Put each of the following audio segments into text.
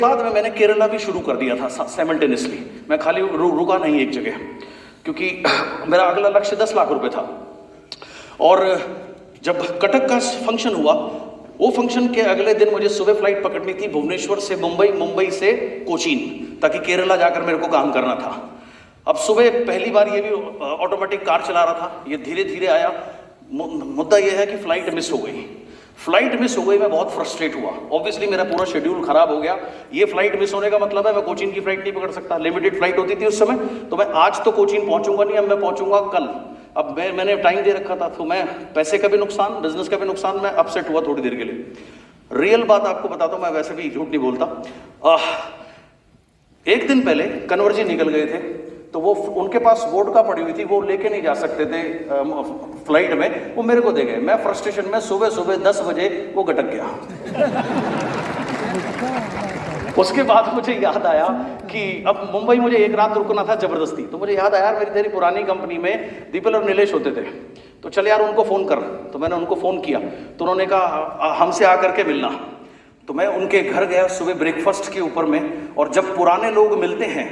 बाद में मैंने केरला भी शुरू कर दिया था साइमल्टेनियसली। मैं खाली रुका नहीं एक जगह, क्योंकि मेरा अगला लक्ष्य 10 लाख रुपए था। और जब कटक का फंक्शन हुआ, वो फंक्शन के अगले दिन मुझे सुबह फ्लाइट पकड़नी थी भुवनेश्वर से मुंबई, मुंबई से कोचीन, ताकि केरला जाकर मेरे को काम करना था। अब सुबह पहली बार ये भी ऑटोमेटिक कार चला रहा था, ये धीरे धीरे आया। मुद्दा ये है कि फ्लाइट मिस हो गई। फ्लाइट मिस हो गई, मैं बहुत फ्रस्ट्रेट हुआ। ऑब्वियसली मेरा पूरा शेड्यूल खराब हो गया। ये फ्लाइट मिस होने का मतलब है मैं कोचीन की फ्लाइट नहीं पकड़ सकता, लिमिटेड फ्लाइट होती थी उस समय। तो मैं आज तो कोचीन पहुंचूंगा नहीं, अब मैं पहुंचूंगा कल। अब मैंने टाइम दे रखा था, तो मैं पैसे का भी नुकसान, बिजनेस का भी नुकसान, मैं अपसेट हुआ थोड़ी देर के लिए। रियल बात आपको बताता हूं, मैं वैसे भी झूठ नहीं बोलता। एक दिन पहले कन्वर जी निकल गए थे, तो वो उनके पास वोडका पड़ी हुई थी, वो लेके नहीं जा सकते थे फ्लाइट में, वो मेरे को दे गए। मैं फ्रस्ट्रेशन में सुबह सुबह 10 बजे वो गटक गया। उसके बाद मुझे याद आया कि अब मुंबई मुझे एक रात रुकना था जबरदस्ती। तो मुझे याद आया मेरी तेरी पुरानी कंपनी में दीपल और नीलेश होते थे, तो चल यार उनको फोन कर। तो मैंने उनको फोन किया, तो उन्होंने कहा हमसे आकर के मिलना। तो मैं उनके घर गया सुबह ब्रेकफास्ट के ऊपर में। और जब पुराने लोग मिलते हैं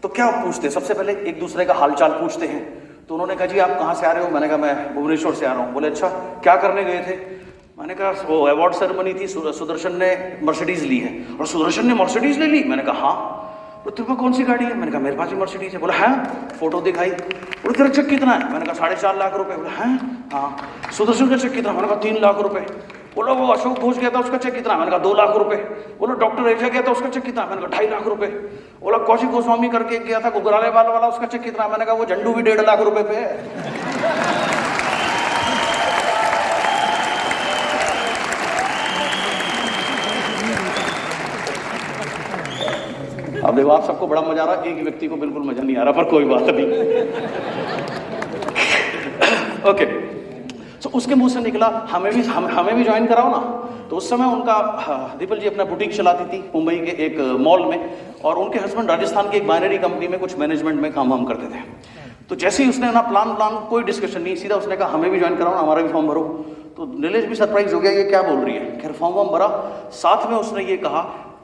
तो क्या पूछते हैं? सबसे पहले एक दूसरे का हालचाल पूछते हैं। तो उन्होंने कहा जी आप कहाँ से आ रहे हो? मैंने कहा मैं भुवनेश्वर से आ रहा हूँ। बोले अच्छा, क्या करने गए थे? मैंने कहा वो अवार्ड सेरेमनी थी, सुदर्शन ने मर्सिडीज ली है। और सुदर्शन ने मर्सिडीज ले ली? मैंने कहा हाँ। तो तुम्हें कौन सी गाड़ी है? मैंने कहा मेरे पास भी मर्सिडीज है। बोला हाँ, फोटो दिखाई। बोले तेरा चेक कितना है? मैंने कहा 4.5 लाख रुपए। बोला हाँ। सुदर्शन का चेक कितना? मैंने कहा 3 लाख रुपए। बोला वो अशोक घोष गया था उसका चेक कितना? मैंने कहा 2 लाख रुपए। बोला डॉक्टर एजा गया था उसका चेक कितना? मैंने कहा 2.5 लाख रुपए। बोला कौशिक गोस्वामी करके गया था गुगराले वाला उसका चेक कितना? मैंने कहा वो झंडू भी 1.5 लाख रुपए पे है। अब देखो आप सबको बड़ा मजा आ रहा है, एक व्यक्ति को बिल्कुल मजा नहीं आ रहा, पर कोई बात नहीं। ओके, तो उसके मुंह से निकला हमें भी ज्वाइन कराओ ना। तो उस समय उनका दीपल जी अपना बुटीक चलाती थी मुंबई के एक मॉल में, और उनके हस्बैंड राजस्थान की एक बाइनरी कंपनी में कुछ मैनेजमेंट में काम करते थे। तो जैसे ही उसने ना प्लान कोई डिस्कशन नहीं, सीधा उसने कहा हमें भी ज्वाइन कराओ ना, हमारा भी फॉर्म भरो। तो नीलेश भी सरप्राइज हो गया, ये क्या बोल रही है। खैर फॉर्म भरा। साथ में उसने ये कहा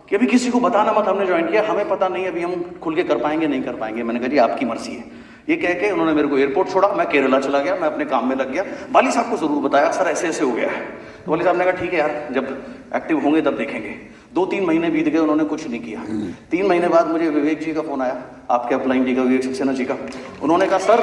कि अभी किसी को बताना मत, हमने ज्वाइन किया, हमें पता नहीं अभी हम खुल के कर पाएंगे नहीं कर पाएंगे। मैंने कहा जी आपकी मर्जी है। ये कह के उन्होंने मेरे को एयरपोर्ट छोड़ा, मैं केरला चला गया, मैं अपने काम में लग गया। वाली साहब को जरूर बताया सर ऐसे ऐसे हो गया है। तो वाली साहब ने कहा ठीक है यार, जब एक्टिव होंगे तब देखेंगे। 2-3 महीने बीत गए, उन्होंने कुछ नहीं किया। 3 महीने बाद मुझे विवेक जी का फोन आया, आपके अपलाइन जी का, विवेक सक्सेना जी का। उन्होंने कहा सर,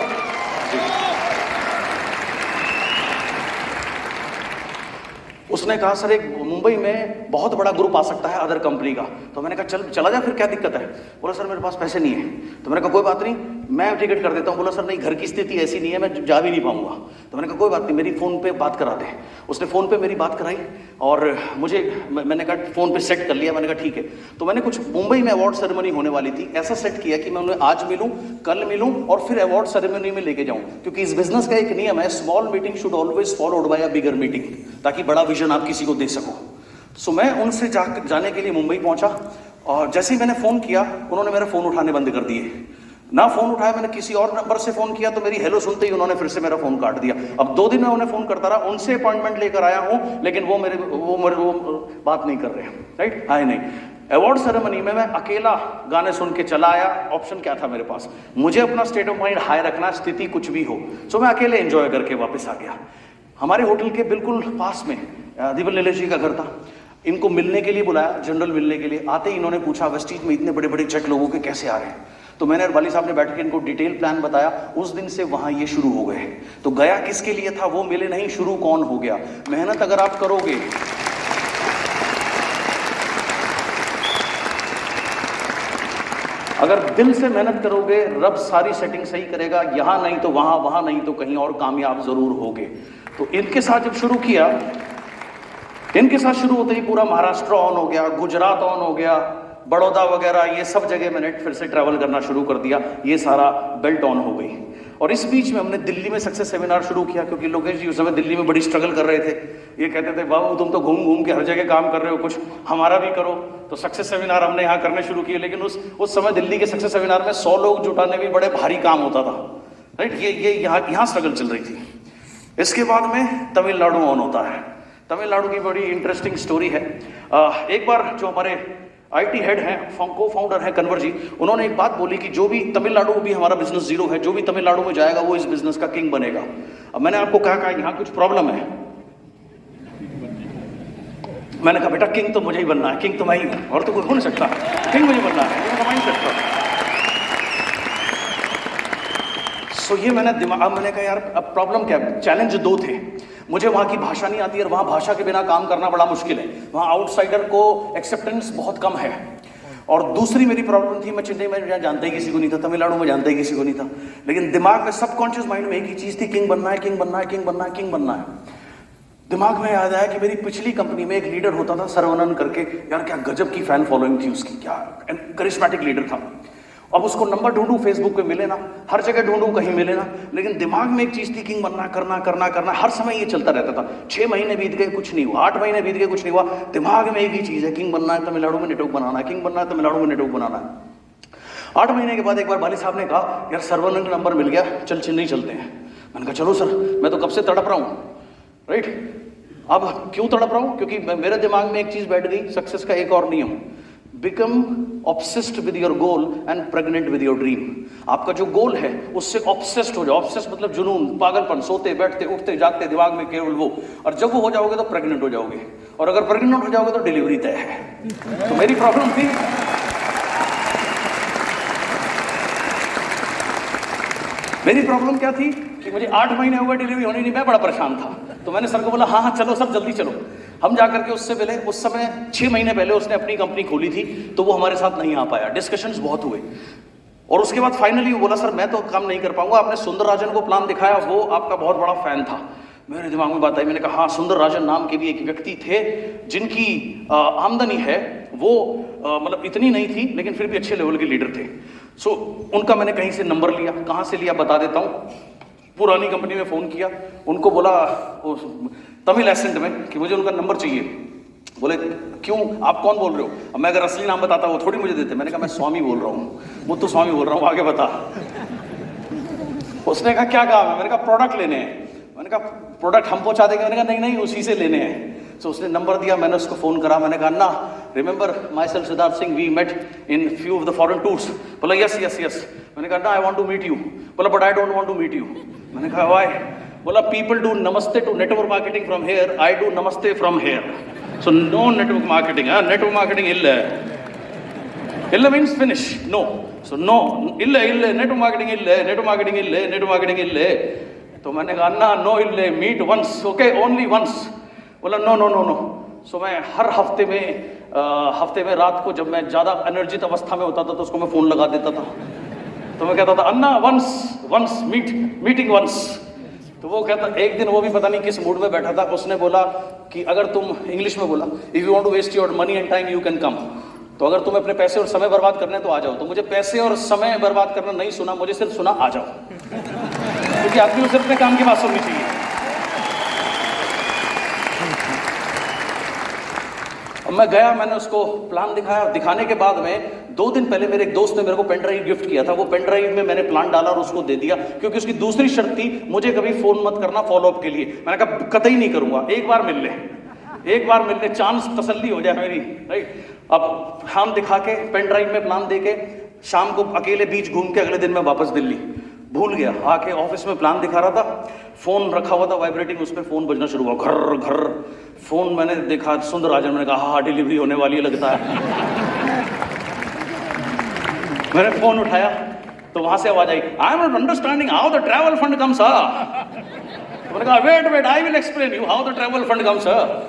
उसने कहा सर एक मुंबई में बहुत बड़ा ग्रुप आ सकता है अदर कंपनी का। तो मैंने कहा चला जा, फिर क्या दिक्कत है? बोला सर मेरे पास पैसे नहीं है। तो मैंने कहा कोई बात नहीं, मैं टिकट कर देता हूँ। बोला सर नहीं, घर की स्थिति ऐसी नहीं है, मैं जा भी नहीं पाऊंगा। तो मैंने कहा कोई बात नहीं, मेरी फ़ोन पे बात करा दे। उसने फ़ोन पे मेरी बात कराई और मैंने कहा फ़ोन पे सेट कर लिया। मैंने कहा ठीक है। तो मैंने कुछ मुंबई में अवार्ड सेरेमनी होने वाली थी, ऐसा सेट किया कि मैं उन्हें आज मिलूँ, कल मिलूँ और फिर अवार्ड सेरेमनी में लेके जाऊँ। क्योंकि इस बिजनेस का एक नियम है, small meeting should always followed by a bigger meeting, ताकि बड़ा विजन आप किसी को दे सको। सो मैं उनसे जाने के लिए मुंबई पहुंचा, और जैसे ही मैंने फ़ोन किया उन्होंने मेरा फ़ोन उठाने बंद कर दिए। ना फ़ोन उठाया, मैंने किसी और नंबर से फ़ोन किया तो मेरी हेलो सुनते ही उन्होंने फिर से मेरा फ़ोन काट दिया। अब 2 दिन मैं उन्हें फ़ोन करता रहा, उनसे अपॉइंटमेंट लेकर आया हूँ, लेकिन वो बात नहीं कर रहे हैं, राइट, आए नहीं। अवार्ड सेरेमनी में मैं अकेला गाने सुन के चला आया। ऑप्शन क्या था मेरे पास? मुझे अपना स्टेट ऑफ माइंड हाई रखना, स्थिति कुछ भी हो। सो मैं अकेले एंजॉय करके वापस आ गया। हमारे होटल के बिल्कुल पास में दीपल नीलेश जी का घर था। इनको मिलने के लिए बुलाया, जनरल मिलने के लिए। आते ही इन्होंने पूछा वेस्टीज में इतने बड़े बड़े चेक लोगों के कैसे आ रहे हैं। तो मैंने वाली साहब ने बैठ के इनको डिटेल प्लान बताया। उस दिन से वहां ये शुरू हो गए। तो गया किसके लिए था वो मिले नहीं, शुरू कौन हो गया। मेहनत अगर आप करोगे, अगर दिल से मेहनत करोगे, रब सारी सेटिंग सही करेगा। यहां नहीं तो वहां, वहां नहीं तो कहीं और कामयाब जरूर होगे। तो इनके साथ जब शुरू किया, इनके साथ शुरू होते ही पूरा महाराष्ट्र ऑन हो गया, गुजरात ऑन हो गया, बड़ौदा वगैरह, ये सब जगह मैंने फिर से ट्रैवल करना शुरू कर दिया। ये सारा बेल्ट ऑन हो गई। और इस बीच में हमने दिल्ली में सक्सेस सेमिनार शुरू किया, क्योंकि लोकेश जी उस समय दिल्ली में बड़ी स्ट्रगल कर रहे थे। ये कहते थे बाबू तुम तो घूम घूम के हर जगह काम कर रहे हो, कुछ हमारा भी करो। तो सक्सेस सेमिनार हमने यहाँ करने शुरू किए। लेकिन उस समय दिल्ली के सक्सेस सेमिनार में 100 लोग जुटाने भी बड़े भारी काम होता था, राइट। ये यहाँ स्ट्रगल चल रही थी। इसके बाद में तमिलनाडु ऑन होता है। तमिलनाडु की बड़ी इंटरेस्टिंग स्टोरी है। एक बार जो हमारे आईटी हेड हैं, को फाउंडर हैं कन्वर जी, उन्होंने एक बात बोली कि जो भी तमिलनाडु में भी हमारा बिजनेस जीरो है, जो भी तमिलनाडु में जाएगा वो इस बिजनेस का किंग बनेगा। अब मैंने आपको कहा यहाँ कुछ प्रॉब्लम है। मैंने कहा बेटा किंग तो मुझे ही बनना है, किंग तो मैं ही हूं और तो कोई हो नहीं सकता, किंग मुझे बनना है, मैं कमा नहीं सकता। सो ये मैंने दिमाग, मैंने कहा यार अब प्रॉब्लम क्या है। चैलेंज दो थे, मुझे वहाँ की भाषा नहीं आती और वहाँ भाषा के बिना काम करना बड़ा मुश्किल है, वहाँ आउटसाइडर को एक्सेप्टेंस बहुत कम है। और दूसरी मेरी प्रॉब्लम थी, मैं चेन्नई में जानता ही किसी को नहीं था, तमिलनाडु में जानता ही किसी को नहीं था, लेकिन दिमाग में सबकॉन्शियस माइंड में एक ही चीज़ थी, किंग बनना है, किंग बनना है, किंग बनना है, किंग बनना है। दिमाग में याद आया कि मेरी पिछली कंपनी में एक लीडर होता था सरवनन करके, यार क्या गजब की फैन फॉलोइंग थी उसकी, क्या करिश्मेटिक लीडर था। अब उसको नंबर ढूंढूं, फेसबुक पे मिले ना, हर जगह ढूंढूं कहीं मिले ना, लेकिन दिमाग में एक चीज थी, किंग बनना, करना करना करना, हर समय ये चलता रहता था। 6 महीने बीत गए कुछ नहीं हुआ, 8 महीने बीत गए कुछ नहीं हुआ, दिमाग में एक ही चीज है, किंग बनना है, तमिलनाडु में नेटवर्क बनाना है, किंग बनना है, तमिलनाडु में नेटवर्क बनाना है। 8 महीने के बाद एक बार बाली साहब ने कहा यार सरवनन का नंबर मिल गया, चल चेन्नई चलते हैं। मैंने कहा चलो सर, मैं तो कब से तड़प रहा हूँ, राइट। अब क्यों तड़प रहा हूं, क्योंकि मेरे दिमाग में एक चीज बैठ गई, सक्सेस का एक और नियम, become obsessed with your goal and pregnant with your dream. आपका जो गोल है उससे ऑब्सेस्ड हो जाओ, ऑब्सेस्ड मतलब जुनून, पागलपन, सोते बैठते उठते जागते दिमाग में केवल वो, और जब वो हो जाओगे तो प्रेग्नेंट हो जाओगे, और अगर प्रेग्नेंट हो जाओगे तो डिलीवरी तय है। तो मेरी प्रॉब्लम थी, मेरी प्रॉब्लम क्या थी कि मुझे 8 महीने हुए डिलीवरी होनी नहीं, मैं बड़ा परेशान था। तो मैंने सर को बोला हाँ हाँ चलो सर जल्दी चलो। हम जाकर के उससे पहले, उस समय 6 महीने पहले उसने अपनी कंपनी खोली थी, तो वो हमारे साथ नहीं आ पाया, डिस्कशंस बहुत हुए, और उसके बाद फाइनली वो बोला सर मैं तो काम नहीं कर पाऊंगा। आपने सुंदरराजन को प्लान दिखाया, वो आपका बहुत बड़ा फैन था। मेरे दिमाग में बात आई, मैंने कहा हाँ सुंदरराजन नाम के भी एक व्यक्ति थे जिनकी आमदनी है वो मतलब इतनी नहीं थी, लेकिन फिर भी अच्छे लेवल के लीडर थे। सो उनका मैंने कहीं से नंबर लिया, कहाँ से लिया बता देता हूँ। पुरानी कंपनी में फ़ोन किया, उनको बोला तमिल एसेंट में कि मुझे उनका नंबर चाहिए। बोले क्यों, आप कौन बोल रहे हो? अब मैं अगर असली नाम बताता वो थोड़ी मुझे देते। मैंने कहा मैं स्वामी बोल रहा हूँ, मुत्तु स्वामी बोल रहा हूँ, आगे बता। उसने कहा क्या काम है? मैंने कहा प्रोडक्ट लेने हैं। मैंने कहा प्रोडक्ट हम पहुंचा देंगे? मैंने कहा नहीं नहीं उसी से लेने हैं। तो उसने नंबर दिया, मैंने उसको फ़ोन करा, मैंने कहा ना remember myself Siddharth Singh, we met in few of the foreign tours. बोला यस यस यस। मैंने कहा ना I want to meet you. बोला but I don't want to meet you. मैंने कहा व्हाई? बोला people do namaste to network marketing from here, I do namaste from here, so no network marketing. Network marketing ಇಲ್ಲ means finish, no. So no, ಇಲ್ಲ network marketing network marketing network marketing तो मैंने कहा अन्ना no इल्ले, meet once, okay only once. बोला no no no no. So मैं हर हफ्ते में रात को जब मैं ज़्यादा एनर्जित अवस्था में होता था तो उसको मैं फ़ोन लगा देता था। तो मैं कहता था अन्ना वंस मीटिंग वंस। तो वो कहता, एक दिन वो भी पता नहीं किस मूड में बैठा था, उसने बोला कि अगर तुम, इंग्लिश में बोला, if you want to waste your money and time you can come. तो अगर तुम्हें अपने पैसे और समय बर्बाद करने तो आ जाओ। तो मुझे पैसे और समय बर्बाद करना नहीं सुना, मुझे सिर्फ सुना आ जाओ, क्योंकि आदमी को सिर्फ अपने काम की बात सुननी चाहिए। अब मैं गया, मैंने उसको प्लान दिखाया। दिखाने के बाद में 2 दिन पहले मेरे एक दोस्त ने मेरे को पेन ड्राइव गिफ्ट किया था। वो पेन ड्राइव में मैंने प्लान डाला और उसको दे दिया, क्योंकि उसकी दूसरी शर्त थी मुझे कभी फोन मत करना फॉलोअप के लिए। मैंने कहा कतई नहीं करूंगा, एक बार मिल ले, चांस तसल्ली हो जाए मेरी, राइट। अब हम दिखा के पेन ड्राइव में प्लान दे के शाम को अकेले बीच घूम के अगले दिन मैं वापस दिल्ली भूल गया। आके ऑफिस में प्लान दिखा रहा था, फोन रखा हुआ था वाइब्रेटिंग, उस पर फोन बजना शुरू हुआ, घर घर। फोन मैंने देखा सुंदरराजन, मैंने कहा हाँ डिलीवरी होने वाली है लगता है। मैंने फोन उठाया तो वहां से आवाज आई, I am not understanding how the travel fund comes. मैंने कहा wait I will explain you how the travel fund comes.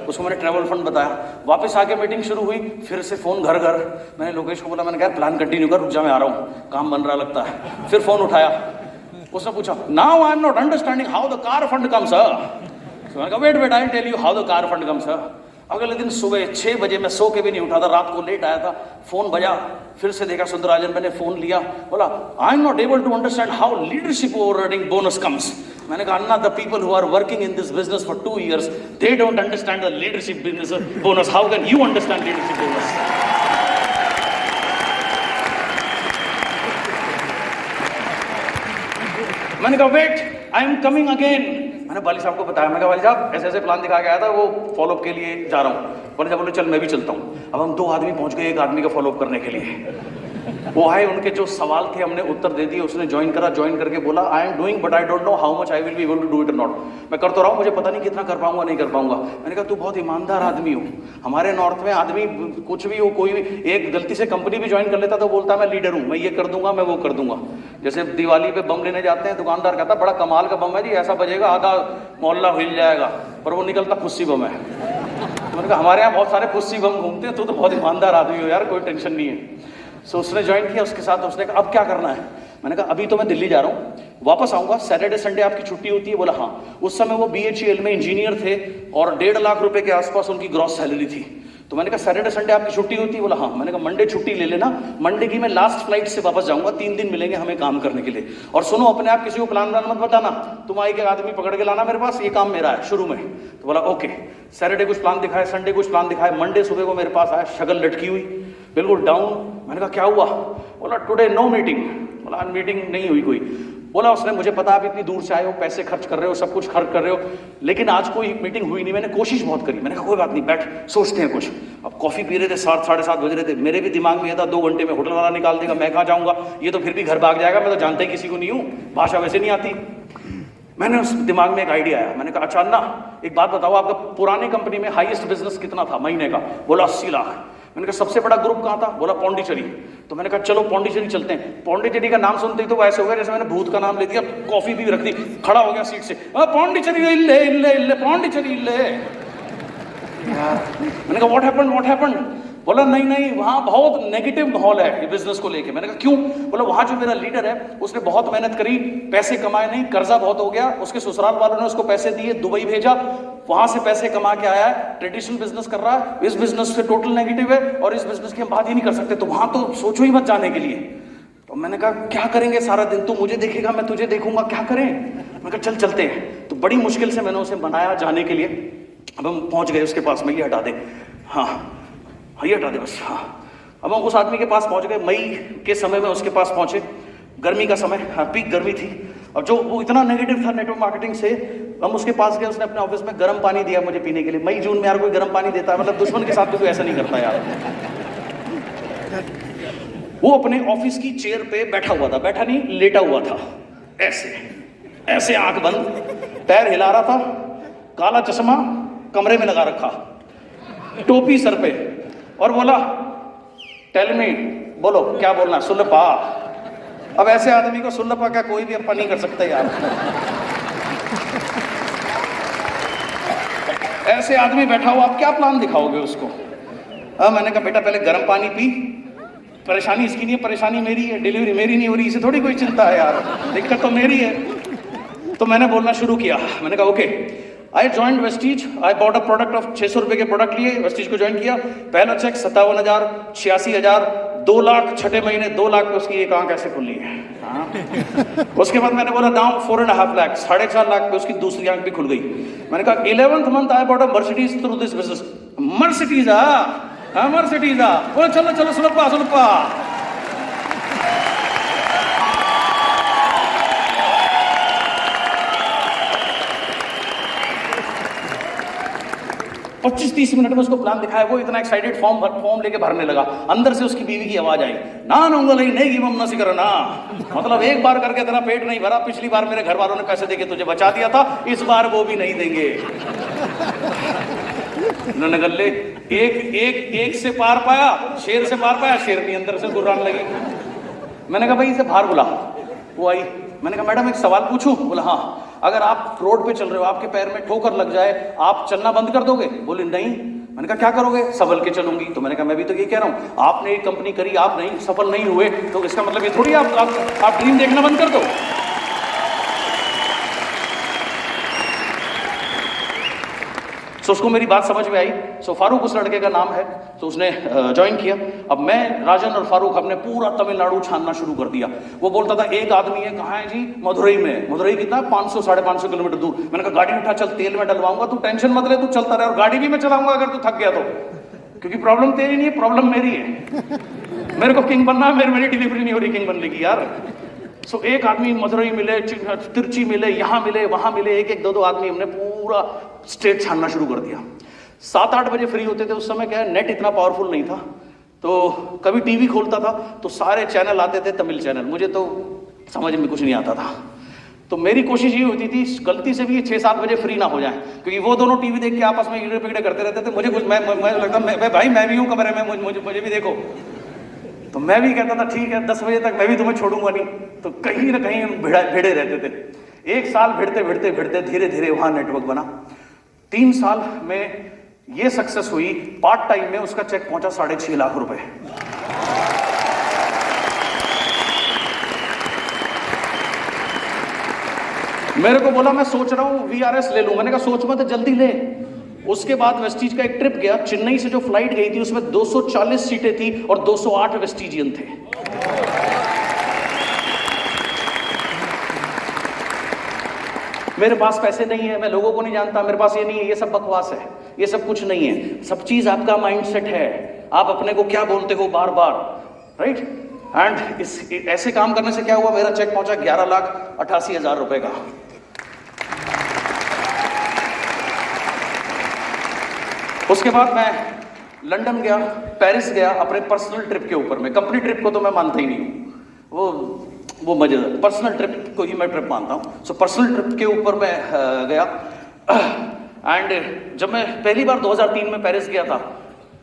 उसको मैंने ट्रैवल फंड बताया। वापस आके मीटिंग शुरू हुई, फिर से फोन घर घर। मैंने लोकेश को बोला, मैंने कहा प्लान कंटिन्यू कर, रुक जा मैं आ रहा हूँ, काम बन रहा लगता है। फिर फोन उठाया, उसने पूछा now I am not understanding how the car fund comes. मैंने कहा wait I tell you how the car fund comes. अगले दिन सुबह 6 बजे, मैं सो के भी नहीं उठा था, रात को लेट आया था, फोन बजा, फिर से देखा सुंदरराजन, मैंने फोन लिया, बोला I am not able to understand how leadership overriding bonus comes. मैंने कहा Anna the people who are working in this business for 2 years they don't understand the leadership business bonus, how can you understand leadership bonus. मैंने कहा wait I am coming again, मैंने वाली साहब को बताया, मैं कहा वाली साहब ऐसे ऐसे प्लान दिखा के आया था, वो फॉलोअप के लिए जा रहा हूँ। वाली साहब बोले चल मैं भी चलता हूँ। अब हम 2 आदमी पहुँच गए एक आदमी का फॉलोअप करने के लिए। वो आए, उनके जो सवाल थे हमने उत्तर दे दिए, उसने ज्वाइन करा, ज्वाइन करके बोला I am doing but I don't know how much I will be able to do it और नॉट। मैं कर तो रहा हूँ, मुझे पता नहीं कितना कर पाऊंगा नहीं कर पाऊंगा। मैंने कहा तू बहुत ईमानदार आदमी हो। हमारे नॉर्थ में आदमी कुछ भी हो, कोई भी एक गलती से कंपनी भी ज्वाइन कर लेता तो बोलता मैं लीडर हूँ, मैं ये कर दूंगा, मैं वो कर दूंगा। जैसे दिवाली पे बम लेने जाते हैं, दुकानदार कहता बड़ा कमाल का बम है जी, ऐसा बजेगा आधा मोहल्ला हिल जाएगा, पर वो निकलता खुस्सी बम है। मैंने कहा हमारे यहाँ बहुत सारे खुस्सी बम घूमते हैं, तू तो बहुत ईमानदार आदमी हो यार, कोई टेंशन नहीं है। सो उसने ज्वाइन किया, उसके साथ उसने कहा अब क्या करना है। मैंने कहा अभी तो मैं दिल्ली जा रहा हूँ, वापस आऊँगा, सैटरडे संडे आपकी छुट्टी होती है। बोला हाँ। उस समय वो BHEL में इंजीनियर थे और 1.5 लाख रुपए के आसपास उनकी ग्रॉस सैलरी थी। तो मैंने कहा सैटरडे संडे आपकी छुट्टी होती है। बोला हाँ। मैंने कहा मंडे छुट्टी ले लेना, मंडे की मैं लास्ट फ्लाइट से वापस जाऊंगा, 3 दिन मिलेंगे हमें काम करने के लिए। और सुनो अपने आप किसी को प्लान मत बताना, तुम आई के आदमी पकड़ के लाना मेरे पास, ये काम मेरा है शुरू में। तो बोला ओके। सैटरडे कुछ प्लान दिखाए, संडे कुछ प्लान दिखाए, मंडे सुबह को मेरे पास आया, शक्ल लटकी हुई, बिल्कुल डाउन। मैंने कहा क्या हुआ। बोला टुडे नो मीटिंग। बोला मीटिंग नहीं हुई कोई। बोला उसने मुझे पता आप इतनी दूर से आए हो, पैसे खर्च कर रहे हो, सब कुछ खर्च कर रहे हो, लेकिन आज कोई मीटिंग हुई नहीं, मैंने कोशिश बहुत करी। मैंने कहा कोई बात नहीं, बैठ सोचते हैं कुछ। अब कॉफी पी रहे थे, 7 साढ़े 7 बज रहे थे, मेरे भी दिमाग में ये था 2 घंटे में होटल वाला निकाल देगा, मैं कहाँ जाऊँगा, ये तो फिर भी घर भाग जाएगा, मैं तो जानता ही किसी को नहीं हूँ, भाषा वैसे नहीं आती। मैंने उस दिमाग में एक आइडिया आया। मैंने कहा अच्छा अन्ना एक बात बताओ, आपका पुरानी कंपनी में हाईएस्ट बिजनेस कितना था महीने का। बोला 80 लाख। मैंने कहा सबसे बड़ा ग्रुप कहाँ था। बोला पौंडीचेरी। तो मैंने कहा चलो पौंडीचेरी चलते हैं। पौंडीचेरी का नाम सुनते ही तो वैसे हो गया जैसे मैंने भूत का नाम ले दिया, कॉफी भी रख दी, खड़ा हो गया सीट से, पौंडीचेरी इल्ले इल्ले इल्ले पौंडीचेरी इल्ले। मैंने कहा व्हाट हैपेंड। बोला नहीं वहाँ बहुत नेगेटिव माहौल है बिजनेस को लेके। मैंने कहा क्यों। बोला वहाँ जो मेरा लीडर है उसने बहुत मेहनत करी, पैसे कमाए नहीं, कर्जा बहुत हो गया, उसके ससुराल वालों ने उसको पैसे दिए, दुबई भेजा, वहां से पैसे कमा के आया है, ट्रेडिशनल बिजनेस कर रहा है, इस बिजनेस से टोटल नेगेटिव है और इस बिजनेस की हम बात ही नहीं कर सकते, तो वहां तो सोचो ही मत जाने के लिए। तो मैंने कहा क्या करेंगे सारा दिन, तू मुझे देखेगा मैं तुझे देखूंगा, क्या करें। मैंने कहा चल चलते हैं। तो बड़ी मुश्किल से मैंने उसे मनाया जाने के लिए। अब हम पहुंच गए उसके पास में, ये हटा दे, हाँ ये हटा दे बस, हाँ। अब हम उस आदमी के पास पहुंच गए, मई के समय में उसके पास पहुंचे, गर्मी का समय, हाँ पीक गर्मी थी। अब जो वो इतना नेगेटिव था नेटवर्क मार्केटिंग से, हम उसके पास गए, उसने अपने ऑफिस में गर्म पानी दिया मुझे पीने के लिए। मई जून में यार कोई गर्म पानी देता है, मतलब दुश्मन के साथ भी कोई ऐसा नहीं करता यार। वो अपने ऑफिस की चेयर पे बैठा हुआ था, बैठा नहीं लेटा हुआ था, ऐसे ऐसे आंख बंद, पैर हिला रहा था, काला चश्मा कमरे में लगा रखा, टोपी सर पे, और बोला टेल मी, बोलो क्या बोलना, सुल्लपा। अब ऐसे आदमी को सुल्लपा क्या कोई भी अपा नहीं कर सकता यार। ऐसे आदमी बैठा हुआ, आप क्या प्लान दिखाओगे उसको। मैंने कहा बेटा पहले गर्म पानी पी, परेशानी इसकी नहीं है, परेशानी मेरी है, डिलीवरी मेरी नहीं हो रही, इसे थोड़ी कोई चिंता है यार, दिक्कत तो मेरी है। तो मैंने बोलना शुरू किया। मैंने कहा okay I joined Vestige, I bought a product of 600 रुपए के प्रोडक्ट लिए, वेस्टीज को ज्वाइन किया। पहला चेक 57,000, 86,000, 2 लाख, छठे महीने 2 लाख पे उसकी एक आंख ऐसे खुली है। उसके बाद मैंने बोला नाउ 4.5 लाख, 4.5 लाख पे उसकी दूसरी आंख भी खुल गई। मैंने कहा 11th month I bought a Mercedes through this business. Mercedes Mercedes बोला चलो चलो सुलपा सुलपा। पच्चीस 30 मिनट में उसको प्लान दिखाया, वो इतना एक्साइटेड फॉर्म लेके भरने लगा। अंदर से उसकी बीवी की आवाज आई, ना नंगल नहीं मम नसी करना, मतलब एक बार करके तेरा पेट नहीं भरा, पिछली बार मेरे घर वालों ने पैसे देके तुझे बचा दिया था, इस बार वो भी नहीं देंगे। नगल्ले एक से पार पाया, शेर से पार पाया, शेरनी अंदर से गुर्राने लगी। मैंने कहा भाई इसे बाहर बुला। वो आई। मैंने कहा मैडम एक सवाल पूछूं। बोला हाँ। अगर आप रोड पे चल रहे हो, आपके पैर में ठोकर लग जाए, आप चलना बंद कर दोगे। बोले नहीं। मैंने कहा क्या करोगे। संभल के चलूंगी। तो मैंने कहा मैं भी तो ये कह रहा हूँ, आपने एक कंपनी करी, आप नहीं सफल नहीं हुए, तो इसका मतलब ये थोड़ी आप ड्रीम देखना बंद कर दो। सो उसको मेरी बात समझ में आई। सो फारूक उस लड़के का नाम है। तो उसने ज्वाइन किया। अब मैं, राजन और फारूक हमने पूरा तमिलनाडु छानना शुरू कर दिया। वो बोलता था एक आदमी है, कहाँ है जी, मदुरई में। मदुरई कितना, 500 550 किलोमीटर दूर। मैंने कहा गाड़ी उठा, चल तेल में डलवाऊंगा, तू टेंशन मत ले, तू चलता रहे, और गाड़ी भी मैं चलाऊंगा अगर तू थक गया तो, क्योंकि प्रॉब्लम तेरी नहीं है, प्रॉब्लम मेरी है। मेरे को किंग बनना है, मेरी डिलीवरी नहीं हो रही किंग बनने की यार। सो एक आदमी मदुरई मिले, तिरची मिले, यहाँ मिले, वहाँ मिले, एक एक दो दो आदमी, हमने पूरा स्टेट छानना शुरू कर दिया। 7-8 बजे फ्री होते थे। उस समय क्या है, नेट इतना पावरफुल नहीं था, तो कभी टीवी खोलता था तो सारे चैनल आते थे तमिल चैनल, मुझे तो समझ में कुछ नहीं आता था। तो मेरी कोशिश ये होती थी गलती से भी ये 6-7 बजे फ्री ना हो जाए, क्योंकि वो दोनों टीवी देख के आपस में ईड़े पिगड़े करते रहते थे। मुझे कुछ मैं लगता भाई मैं भी हूँ कमरे में, मुझे भी देखो। तो मैं भी कहता था ठीक है 10 बजे तक मैं भी तुम्हें छोड़ूंगा नहीं। तो कहीं ना कहीं भिड़े रहते थे। 1 साल भिड़ते धीरे धीरे वहां नेटवर्क बना। 3 साल में ये सक्सेस हुई। पार्ट टाइम में उसका चेक पहुंचा 6.5 लाख रुपए। मेरे को बोला मैं सोच रहा हूं VRS ले लूं। मैंने कहा सोच मत, जल्दी ले। उसके बाद वेस्टीज का एक ट्रिप गया। चेन्नई से जो फ्लाइट गई थी उसमें 240 सीटें थी और 208 वेस्टीजियन थे। मेरे पास पैसे नहीं है, मैं लोगों को नहीं जानता, मेरे पास ये नहीं है, ये सब बकवास है, ये सब कुछ नहीं है। सब चीज आपका माइंडसेट है, आप अपने को क्या बोलते हो बार बार, राइट। एंड इस ऐसे काम करने से क्या हुआ, मेरा चेक पहुंचा 11,88,000 रुपए का। उसके बाद मैं लंदन गया, पेरिस गया अपने पर्सनल ट्रिप के ऊपर में। कंपनी ट्रिप को तो मैं मानता ही नहीं हूँ, वो मजेदार, पर्सनल ट्रिप को ही मैं ट्रिप मानता हूँ। सो पर्सनल ट्रिप के ऊपर मैं गया। एंड जब मैं पहली बार 2003 में पेरिस गया था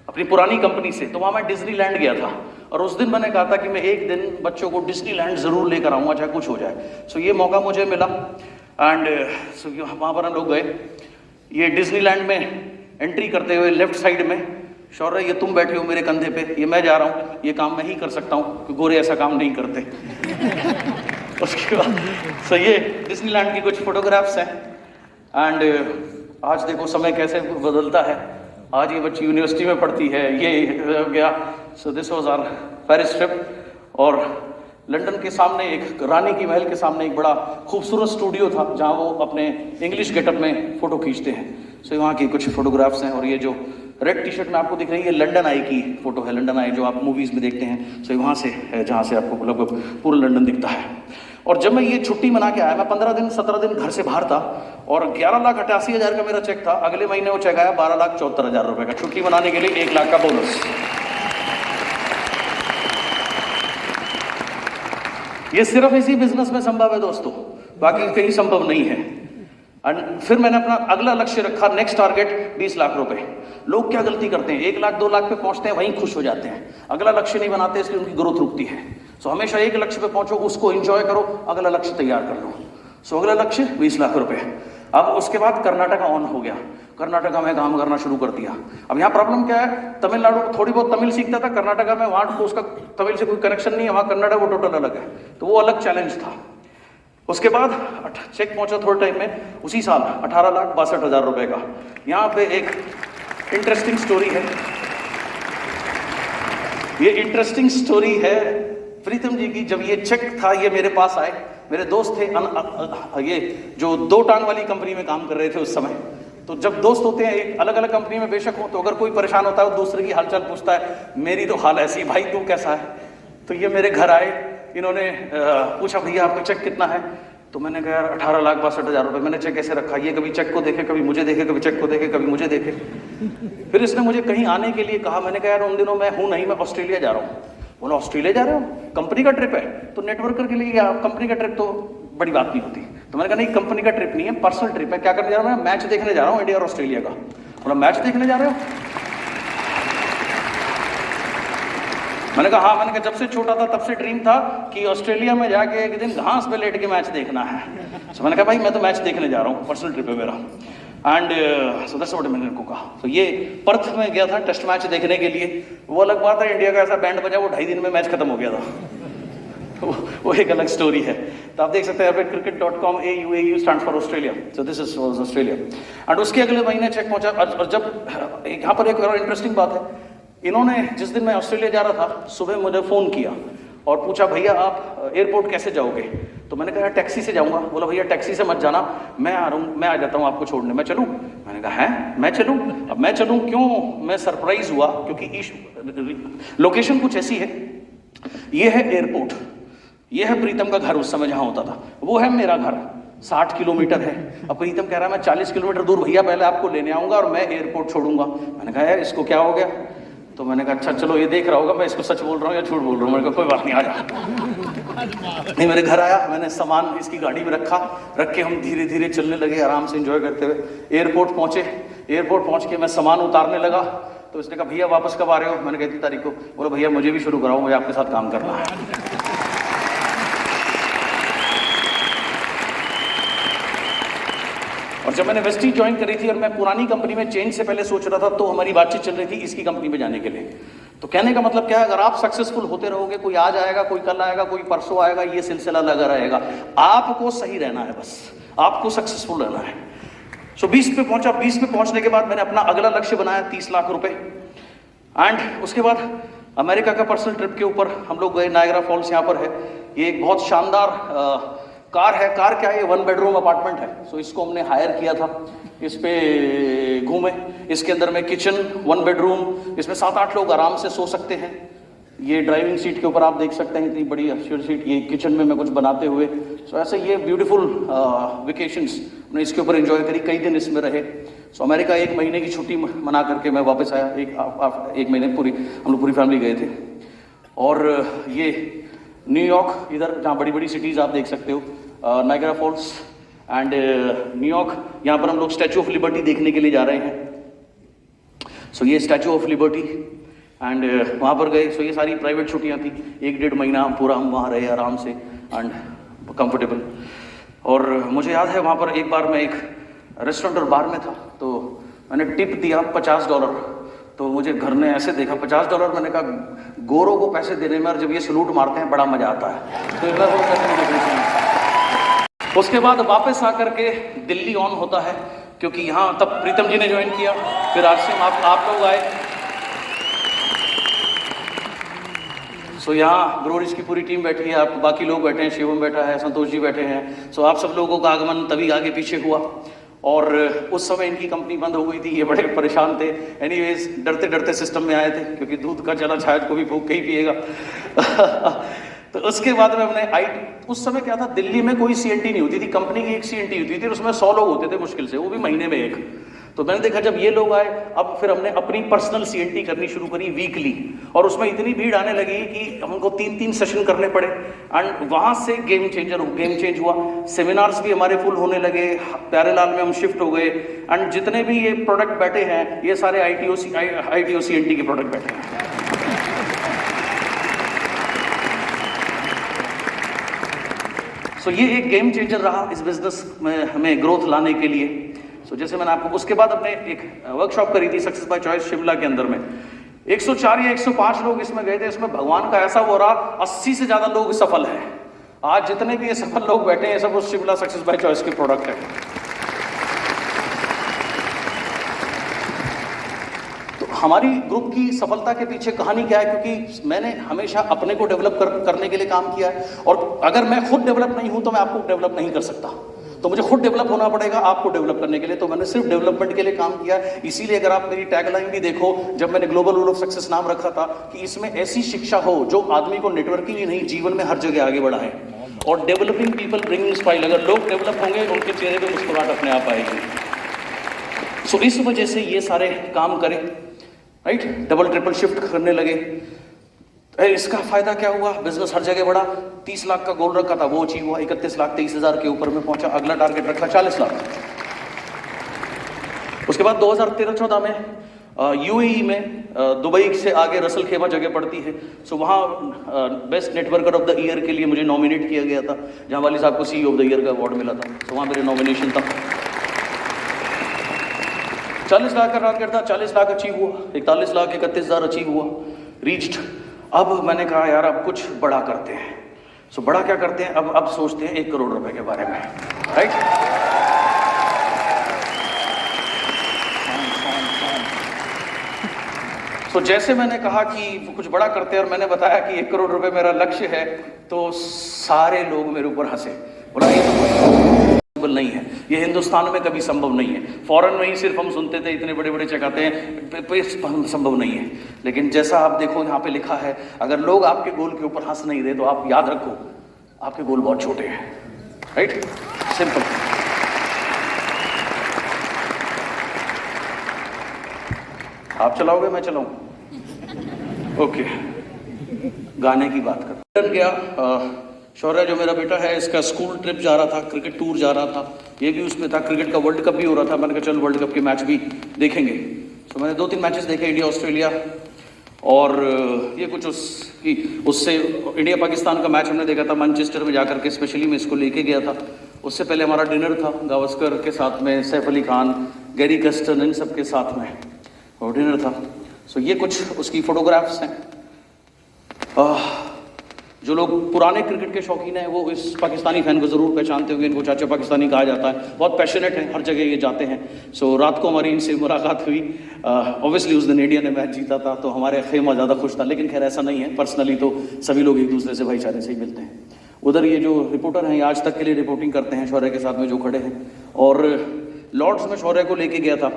अपनी पुरानी कंपनी से, तो वहाँ मैं डिज्नीलैंड गया था। और उस दिन मैंने कहा था कि मैं एक दिन बच्चों को डिज्नीलैंड जरूर लेकर आऊँगा, चाहे कुछ हो जाए। सो ये मौका मुझे मिला। एंड वहाँ पर हम लोग गए। ये डिज्नीलैंड में एंट्री करते हुए लेफ्ट साइड में, शौर्य ये तुम बैठे हो मेरे कंधे पे, ये मैं जा रहा हूँ, ये काम मैं ही कर सकता हूँ क्योंकि गोरे ऐसा काम नहीं करते। उसके बाद सो ये डिज्नीलैंड की कुछ फोटोग्राफ्स हैं। एंड आज देखो समय कैसे बदलता है। आज ये बच्ची यूनिवर्सिटी में पढ़ती है, ये गया। So this was our Paris trip. और लंदन के सामने एक रानी की महल के सामने एक बड़ा खूबसूरत स्टूडियो था जहाँ वो अपने इंग्लिश गेटअप में फोटो खींचते हैं। सो वहाँ की कुछ फोटोग्राफ्स हैं। और ये जो रेड टी शर्ट में आपको दिख रही है, ये लंदन आई की फोटो है, लंदन आई जो आप मूवीज में देखते हैं। सो वहाँ से है जहाँ से आपको लगभग पूरा लंदन दिखता है। और जब मैं ये छुट्टी मना के आया, मैं 15-17 दिन घर से बाहर था और 11,88,000 का मेरा चेक था। अगले महीने वो चेक आया 12,74,000 रुपए का, छुट्टी मनाने के लिए 1 लाख का बोनस। ये सिर्फ इसी बिजनेस में संभव है दोस्तों, बाकी कहीं संभव नहीं है। एंड फिर मैंने अपना अगला लक्ष्य रखा, नेक्स्ट टारगेट 20 लाख रुपए। लोग क्या गलती करते हैं, 1 लाख 2 लाख पे पहुंचते हैं, वहीं खुश हो जाते हैं, अगला लक्ष्य नहीं बनाते, इसलिए उनकी ग्रोथ रुकती है। सो हमेशा एक लक्ष्य पे पहुंचो, उसको एंजॉय करो, अगला लक्ष्य तैयार कर लो। सो अगला लक्ष्य 20 लाख रुपए। अब उसके बाद कर्नाटका ऑन हो गया। कर्नाटका में काम करना शुरू कर दिया। अब यहाँ प्रॉब्लम क्या है, तमिलनाडु थोड़ी बहुत तमिल सीखता था, कर्नाटका में वहाँ उसका तमिल से कोई कनेक्शन नहीं है, वहाँ कन्नड़ है, वो टोटल अलग है, तो वो अलग चैलेंज था। उसके बाद चेक पहुंचा थोड़े टाइम में, उसी साल 18,62,000 रुपए का। यहाँ पे एक इंटरेस्टिंग स्टोरी है। ये इंटरेस्टिंग स्टोरी है प्रीतम जी की। जब ये चेक था, ये मेरे पास आए, मेरे दोस्त थे ये जो 2 टांग वाली कंपनी में काम कर रहे थे उस समय। तो जब दोस्त होते हैं एक अलग अलग कंपनी में बेशक हो, तो अगर कोई परेशान होता है वो दूसरे की हालचाल पूछता है। मेरी तो हाल ऐसी, भाई तू कैसा है। तो ये मेरे घर आए, इन्होंने पूछा भैया आपका चेक कितना है। तो मैंने कहा यार 18,62,000 रुपए। मैंने चेक ऐसे रखा, ये कभी चेक को देखे, कभी मुझे देखे, कभी चेक को देखे, कभी मुझे देखे। फिर इसने मुझे कहीं आने के लिए कहा। मैंने कहा यार उन दिनों मैं हूं नहीं, मैं ऑस्ट्रेलिया जा रहा हूँ। बोला ऑस्ट्रेलिया जा रहे हो, कंपनी का ट्रिप है। तो नेटवर्कर के लिए कंपनी का ट्रिप तो बड़ी बात नहीं होती। तो मैंने कहा नहीं कंपनी का ट्रिप नहीं है, पर्सनल ट्रिप है। क्या करने जा रहा हूँ मैं, मैच देखने जा रहा हूँ इंडिया और ऑस्ट्रेलिया का। बोला मैच देखने जा रहे हो। मैंने कहा हाँ। मैंने कहा जब से छोटा था तब से ड्रीम था कि ऑस्ट्रेलिया में जाके एक दिन घास पे लेट के मैच देखना है। तो मैंने कहा भाई मैं तो मैच देखने जा रहा हूँ, पर्सनल ट्रिप है मेरा। एंड सो दैट्स व्हाट मैंने उनको कहा। तो ये पर्थ में गया था टेस्ट मैच देखने के लिए। वो अलग बात है, इंडिया का ऐसा बैंड बजा वो 2.5 दिन में मैच खत्म हो गया था। वो एक अलग स्टोरी है। तो आप देख सकते हैं cricket.com AUAU stands for Australia. So this is Australia. And उसके अगले महीने चेक पहुंचा। और जब यहाँ पर एक और इंटरेस्टिंग बात है, इन्होंने जिस दिन मैं ऑस्ट्रेलिया जा रहा था सुबह मुझे फोन किया और पूछा भैया आप एयरपोर्ट कैसे जाओगे। तो मैंने कहा टैक्सी से जाऊंगा। बोला भैया टैक्सी से मत जाना, मैं आ रहा हूँ, मैं आ जाता हूँ आपको छोड़ने, मैं चलूँ। मैंने कहा है मैं चलूँ। अब मैं चलूँ क्यों, मैं सरप्राइज हुआ क्योंकि लोकेशन कुछ ऐसी है। ये है एयरपोर्ट, ये है प्रीतम का घर उस समय जहाँ होता था, वो है मेरा घर, 60 किलोमीटर है। अब प्रीतम कह रहा है मैं 40 किलोमीटर दूर भैया पहले आपको लेने आऊँगा और मैं एयरपोर्ट छोड़ूंगा। मैंने कहा यार इसको क्या हो गया? तो मैंने कहा अच्छा चलो ये देख रहा होगा मैं इसको सच बोल रहा हूँ या झूठ बोल रहा हूँ। मैंने कहा कोई बात नहीं, आ जा। नहीं, मेरे घर आया, मैंने सामान इसकी गाड़ी में रख के हम धीरे धीरे चलने लगे आराम से एंजॉय करते हुए। एयरपोर्ट पहुँचे, एयरपोर्ट पहुँच के मैं सामान उतारने लगा तो उसने कहा भैया वापस कब आ रहे हो? मैंने कहा इतनी तारीख को। बोला भैया मुझे भी शुरू कराओ, मुझे आपके साथ काम करना है। और जब मैंने वेस्टी ज्वाइन करी थी और मैं पुरानी कंपनी में चेंज से पहले सोच रहा था तो हमारी बातचीत चल रही थी इसकी कंपनी में जाने के लिए। तो कहने का मतलब क्या है, अगर आप सक्सेसफुल होते रहोगे, कोई आज आएगा, कोई कल आएगा, कोई परसों आएगा, ये सिलसिला लगा रहेगा। आपको सही रहना है, बस आपको सक्सेसफुल रहना है। सो 20 पे पहुंचा। 20 पे पहुंचने के बाद मैंने अपना अगला लक्ष्य बनाया 30 लाख रुपए। एंड उसके बाद अमेरिका का पर्सनल ट्रिप के ऊपर हम लोग गए। नायग्रा फॉल्स यहाँ पर है, ये एक बहुत शानदार कार है। कार क्या है, ये 1 बेडरूम अपार्टमेंट है। सो इसको हमने हायर किया था, इस पे घूमे। इसके अंदर में किचन, 1 बेडरूम, इसमें 7-8 लोग आराम से सो सकते हैं। ये ड्राइविंग सीट के ऊपर आप देख सकते हैं इतनी बड़ी अश्योर सीट, ये किचन में मैं कुछ बनाते हुए। सो ऐसे ये ब्यूटीफुल वेकेशंस हमने इसके ऊपर एंजॉय करी, कई दिन इसमें रहे। सो अमेरिका 1 महीने की छुट्टी मना करके मैं वापस आया। एक महीने पूरी हम लोग पूरी फैमिली गए थे। और ये न्यूयॉर्क, इधर जहाँ बड़ी बड़ी सिटीज़ आप देख सकते हो, नायग्रा फॉल्स एंड न्यूयॉर्क, यहाँ पर हम लोग स्टैचू ऑफ लिबर्टी देखने के लिए जा रहे हैं। सो ये स्टैचू ऑफ लिबर्टी एंड वहाँ पर गए। सो ये सारी प्राइवेट छुट्टियाँ थी, 1-1.5 महीना पूरा हम वहाँ रहे आराम से एंड कंफर्टेबल। और मुझे याद है वहाँ पर एक बार मैं एक रेस्टोरेंट और बार में था तो मैंने टिप दिया $50। तो मुझे घर ने ऐसे देखा, $50। मैंने कहा गोरों को पैसे देने में और जब ये सलूट मारते हैं बड़ा मजा आता है। तो वो उसके बाद वापस आकर के दिल्ली ऑन होता है, क्योंकि यहाँ तब प्रीतम जी ने ज्वाइन किया, फिर आसिम आप लोग आए। सो यहाँ ग्रोरिज की पूरी टीम बैठी है, आप बाकी लोग बैठे हैं, शिवम बैठा है, संतोष जी बैठे हैं। सो आप सब लोगों का आगमन तभी आगे पीछे हुआ और उस समय इनकी कंपनी बंद हो गई थी। ये बड़े परेशान थे। एनीवेज डरते डरते सिस्टम में आए थे, क्योंकि दूध का चला शायद को भी भूख के ही पिएगा। तो उसके बाद में हमने उस समय क्या था, दिल्ली में कोई सीएनटी नहीं होती थी, कंपनी की एक सीएनटी होती थी, उसमें 100 लोग होते थे मुश्किल से, वो भी महीने में एक। तो मैंने देखा जब ये लोग आए, अब फिर हमने अपनी पर्सनल सीएनटी करनी शुरू करी वीकली, और उसमें इतनी भीड़ आने लगी कि हमको 3-3 सेशन करने पड़े। एंड वहाँ से गेम चेंज हुआ। सेमिनार्स भी हमारे फुल होने लगे, प्यारेलाल में हम शिफ्ट हो गए। एंड जितने भी ये प्रोडक्ट बैठे हैं ये सारे ITO CNT के प्रोडक्ट बैठे हैं। सो ये एक गेम चेंजर रहा इस बिजनेस में हमें ग्रोथ लाने के लिए। सो जैसे मैंने आपको उसके बाद अपने एक वर्कशॉप करी थी सक्सेस बाय चॉइस शिमला के अंदर में, 104 या 105 लोग इसमें गए थे। इसमें भगवान का ऐसा हो रहा 80 से ज्यादा लोग सफल हैं। आज जितने भी ये सफल लोग बैठे हैं सब उस शिमला सक्सेस बाय चॉइस के प्रोडक्ट है। हमारी ग्रुप की सफलता के पीछे कहानी क्या है, क्योंकि मैंने हमेशा अपने को डेवलप करने के लिए काम किया है, और अगर मैं खुद डेवलप नहीं हूं तो मैं आपको डेवलप नहीं कर सकता। तो मुझे खुद डेवलप होना पड़ेगा आपको डेवलप करने के लिए। तो मैंने सिर्फ डेवलपमेंट के लिए काम किया। इसीलिए अगर आप मेरी टैगलाइन भी देखो, जब मैंने ग्लोबल रूल ऑफ सक्सेस नाम रखा था कि इसमें ऐसी शिक्षा हो जो आदमी को नेटवर्किंग ही नहीं जीवन में हर जगह आगे बढ़ाए, और डेवलपिंग पीपल ब्रिंगिंग स्माइल। अगर लोग डेवलप होंगे उनके चेहरे पे मुस्कुराहट अपने आप आएगी। सो इस वजह से ये सारे काम करें, राइट, डबल ट्रिपल शिफ्ट करने लगे। इसका फायदा क्या हुआ, बिजनेस हर जगह बढ़ा। 30 लाख का गोल रखा था वो अचीव हुआ, 31,23,000 के ऊपर में पहुंचा। अगला टारगेट रखा 40 लाख। उसके बाद 2013-14 में UAE में दुबई से आगे रसल खेमा जगह पड़ती है। सो वहाँ best networker of the year के लिए मुझे नॉमिनेट किया गया था, जहाँ वाली साहब को CEO ऑफ द ईयर का अवार्ड मिला था। तो वहाँ मेरे नॉमिनेशन था। 40 लाख का टारगेट था, 40 लाख अचीव हुआ। 41 लाख 31,000 अचीव हुआ, रीच्ड। अब मैंने कहा यार अब कुछ बड़ा करते हैं। सो बड़ा क्या करते हैं, अब सोचते हैं 1 करोड़ रुपए के बारे में, राइट। सो जैसे मैंने कहा कि कुछ बड़ा करते हैं और मैंने बताया कि 1 करोड़ रुपए मेरा लक्ष्य है, तो सारे लोग मेरे ऊपर हंसे। बोला ये तो नहीं है, ये हिंदुस्तान में कभी संभव नहीं है। फॉरेन में ही सिर्फ हम सुनते थे, इतने बड़े बड़े चकाते हैं, संभव नहीं है। लेकिन जैसा आप देखो यहाँ पे लिखा है, अगर लोग आपके गोल के ऊपर हंस नहीं रहे तो आप याद रखो आपके गोल बहुत छोटे हैं, राइट? सिंपल। आप चलाओगे मैं चलाऊं? ओके, गाने की बात कर गया। शौर्य जो मेरा बेटा है, इसका स्कूल ट्रिप जा रहा था, क्रिकेट टूर जा रहा था, ये भी उसमें था, क्रिकेट का वर्ल्ड कप भी हो रहा था। मैंने कहा चल वर्ल्ड कप के मैच भी देखेंगे। तो मैंने 2-3 मैचेस देखे, इंडिया ऑस्ट्रेलिया, और ये कुछ उससे इंडिया पाकिस्तान का मैच हमने देखा था मैनचेस्टर में जाकर के, स्पेशली मैं इसको लेके गया था। उससे पहले हमारा डिनर था गावस्कर के साथ में, सैफ अली खान, गैरी कस्टन, इन सब के साथ में और डिनर था। सो ये कुछ उसकी फोटोग्राफ्स हैं। जो लोग पुराने क्रिकेट के शौकीन हैं वो इस पाकिस्तानी फैन को ज़रूर पहचानते होंगे। इनको चाचा पाकिस्तानी कहा जाता है, बहुत पैशनेट है, हर जगह ये जाते हैं। सो रात को हमारी इनसे मुलाकात हुई। ऑब्वियसली उस दिन इंडिया ने मैच जीता था तो हमारे खेमा ज़्यादा खुश था, लेकिन खैर ऐसा नहीं है। पर्सनली तो सभी लोग एक दूसरे से भाईचारे से ही मिलते हैं। उधर ये जो रिपोर्टर हैं, आज तक के लिए रिपोर्टिंग करते हैं शौर्य के साथ में जो खड़े हैं, और लॉर्ड्स में शौर्य को लेके गया था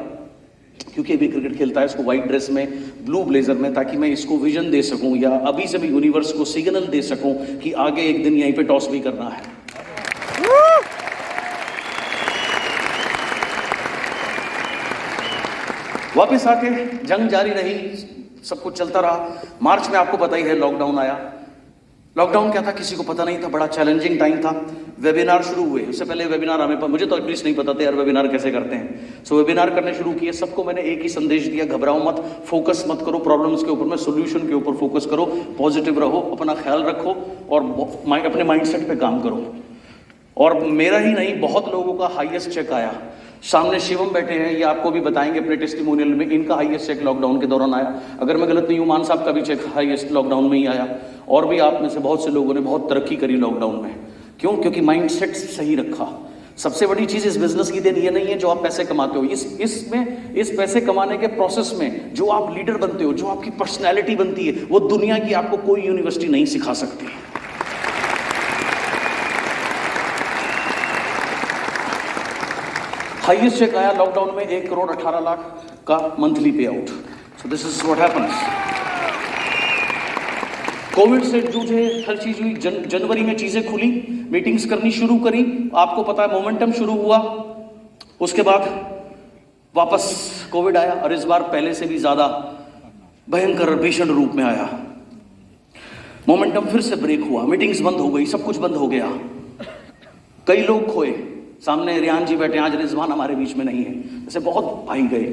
क्योंकि अभी क्रिकेट खेलता है, इसको व्हाइट ड्रेस में, ब्लू ब्लेजर में, ताकि मैं इसको विजन दे सकूं या अभी से भी यूनिवर्स को सिग्नल दे सकूं कि आगे एक दिन यहीं पे टॉस भी करना है। वापस आके जंग जारी रही, सब कुछ चलता रहा। मार्च में आपको पता ही है लॉकडाउन आया। लॉकडाउन क्या था किसी को पता नहीं था, बड़ा चैलेंजिंग टाइम था। वेबिनार शुरू हुए, उससे पहले वेबिनार मुझे तो एटलीस्ट नहीं पता था यार वेबिनार कैसे करते हैं। सो वेबिनार करने शुरू किए। सबको मैंने एक ही संदेश दिया, घबराओ मत, फोकस मत करो प्रॉब्लम्स के ऊपर में, सोल्यूशन के ऊपर फोकस करो, पॉजिटिव रहो, अपना ख्याल रखो और अपने माइंडसेट पे काम करो। और मेरा ही नहीं, बहुत लोगों का हाईएस्ट चेक आया। सामने शिवम बैठे हैं, ये आपको भी बताएंगे अपने टेस्टिमोनियल में, इनका हाईएस्ट चेक लॉकडाउन के दौरान आया। अगर मैं गलत नहीं हूं, मान साहब का भी चेक हाईएस्ट लॉकडाउन में ही आया। और भी आप में से बहुत से लोगों ने बहुत तरक्की करी लॉकडाउन में। क्यों? क्योंकि माइंडसेट सही रखा। सबसे बड़ी चीज इस बिजनेस की देन ये नहीं है जो आप पैसे कमाते हो, इस पैसे कमाने के प्रोसेस में जो आप लीडर बनते हो, जो आपकी पर्सनैलिटी बनती है, वो दुनिया की आपको कोई यूनिवर्सिटी नहीं सिखा सकती। हाईएस्ट चेक आया लॉकडाउन में 1,18,00,000 का मंथली पे out. So this is what happens. Covid से जूझे, हर चीज हुई। जनवरी में चीजें खुली, मीटिंग्स करनी शुरू करी, आपको पता है मोमेंटम शुरू हुआ। उसके बाद वापस कोविड आया और इस बार पहले से भी ज्यादा भयंकर भीषण रूप में आया। मोमेंटम फिर से ब्रेक हुआ, मीटिंग्स बंद हो गई, सब कुछ बंद हो गया, कई लोग खोए। सामने रियान जी बैठे, आज रिजवान हमारे बीच में नहीं है, जैसे बहुत भाई गए।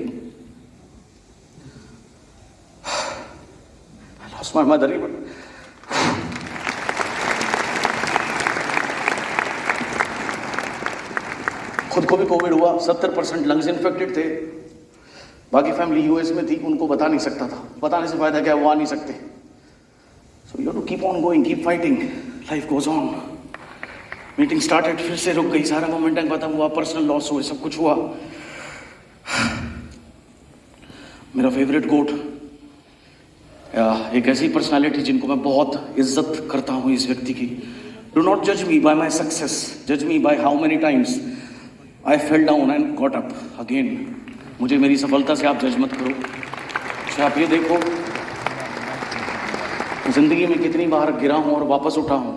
मदर खुद को भी कोविड हुआ, 70% लंग्स इन्फेक्टेड थे। बाकी फैमिली यूएस में थी, उनको बता नहीं सकता था। बताने से फायदा क्या, वो आ नहीं सकते। So you have to keep on going, keep fighting, life goes on. Meeting started, फिर से रुक गई, सारा मोमेंटम खत्म हुआ, पर्सनल लॉस हुए, सब कुछ हुआ। मेरा फेवरेट कोट, एक ऐसी पर्सनालिटी जिनको मैं बहुत इज्जत करता हूं इस व्यक्ति की, डू नॉट जज मी बाय माई सक्सेस, जज me by how many times I fell down and got up again. मुझे मेरी सफलता से आप जज मत करो। अच्छा आप ये देखो जिंदगी में कितनी बार गिरा हूं और वापस उठा हूं,